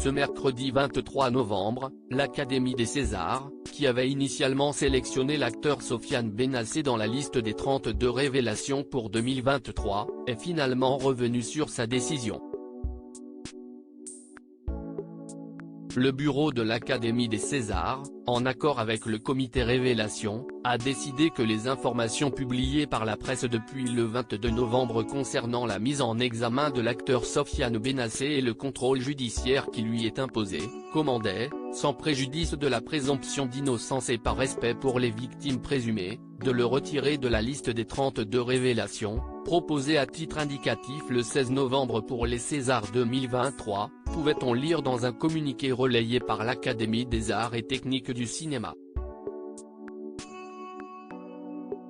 Ce mercredi 23 novembre, l'Académie des Césars, qui avait initialement sélectionné l'acteur Sofiane Benacer dans la liste des 32 révélations pour 2023, est finalement revenue sur sa décision. Le bureau de l'Académie des Césars, en accord avec le comité Révélation, a décidé que les informations publiées par la presse depuis le 22 novembre concernant la mise en examen de l'acteur Sofiane Benacer et le contrôle judiciaire qui lui est imposé, commandaient, sans préjudice de la présomption d'innocence et par respect pour les victimes présumées, de le retirer de la liste des 32 révélations, proposées à titre indicatif le 16 novembre pour les Césars 2023, pouvait-on lire dans un communiqué relayé par l'Académie des arts et techniques du cinéma.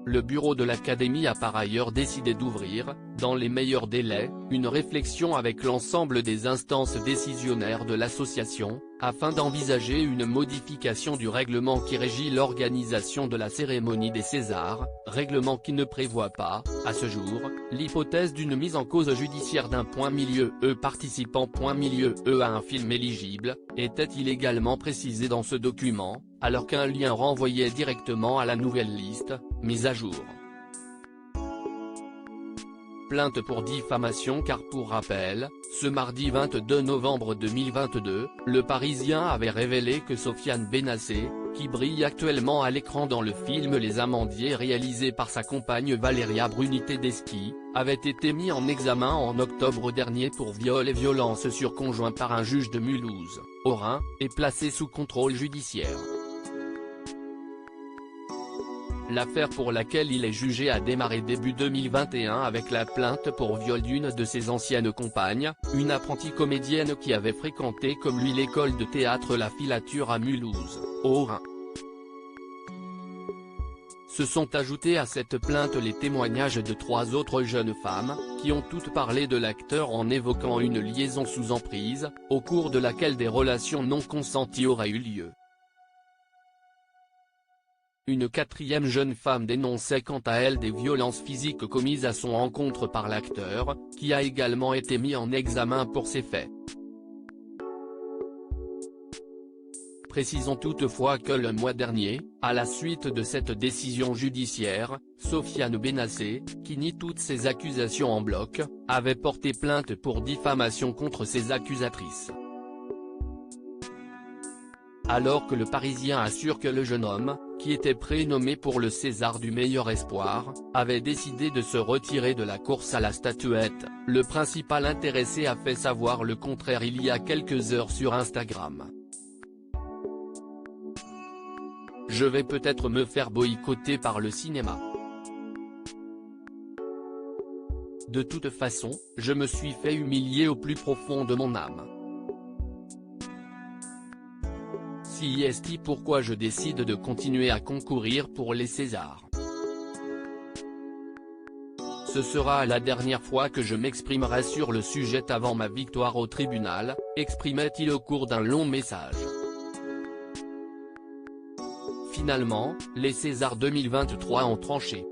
Le bureau de l'Académie a par ailleurs décidé d'ouvrir, dans les meilleurs délais, une réflexion avec l'ensemble des instances décisionnaires de l'association, afin d'envisager une modification du règlement qui régit l'organisation de la cérémonie des Césars, règlement qui ne prévoit pas, à ce jour, l'hypothèse d'une mise en cause judiciaire d'un participant à un film éligible, était illégalement précisé dans ce document, alors qu'un lien renvoyait directement à la nouvelle liste, mise à jour. Plainte pour diffamation car pour rappel, ce mardi 22 novembre 2022, Le Parisien avait révélé que Sofiane Benacer, qui brille actuellement à l'écran dans le film Les Amandiers réalisé par sa compagne Valéria Bruni Tedeschi, avait été mis en examen en octobre dernier pour viol et violence sur conjoint par un juge de Mulhouse, au Rhin, et placé sous contrôle judiciaire. L'affaire pour laquelle il est jugé a démarré début 2021 avec la plainte pour viol d'une de ses anciennes compagnes, une apprentie comédienne qui avait fréquenté comme lui l'école de théâtre La Filature à Mulhouse, au Rhin. Se sont ajoutés à cette plainte les témoignages de 3 autres jeunes femmes, qui ont toutes parlé de l'acteur en évoquant une liaison sous emprise, au cours de laquelle des relations non consenties auraient eu lieu. Une 4e jeune femme dénonçait quant à elle des violences physiques commises à son encontre par l'acteur, qui a également été mis en examen pour ces faits. Précisons toutefois que le mois dernier, à la suite de cette décision judiciaire, Sofiane Benacer, qui nie toutes ces accusations en bloc, avait porté plainte pour diffamation contre ses accusatrices. Alors que Le Parisien assure que le jeune homme, qui était prénommé pour le César du meilleur espoir, avait décidé de se retirer de la course à la statuette, le principal intéressé a fait savoir le contraire il y a quelques heures sur Instagram. Je vais peut-être me faire boycotter par le cinéma. De toute façon, je me suis fait humilier au plus profond de mon âme. Si est pourquoi je décide de continuer à concourir pour les Césars. Ce sera la dernière fois que je m'exprimerai sur le sujet avant ma victoire au tribunal, exprimait-il au cours d'un long message. Finalement, les Césars 2023 ont tranché.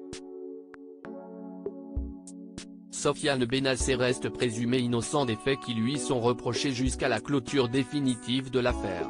Sofiane Benacer reste présumé innocent des faits qui lui sont reprochés jusqu'à la clôture définitive de l'affaire.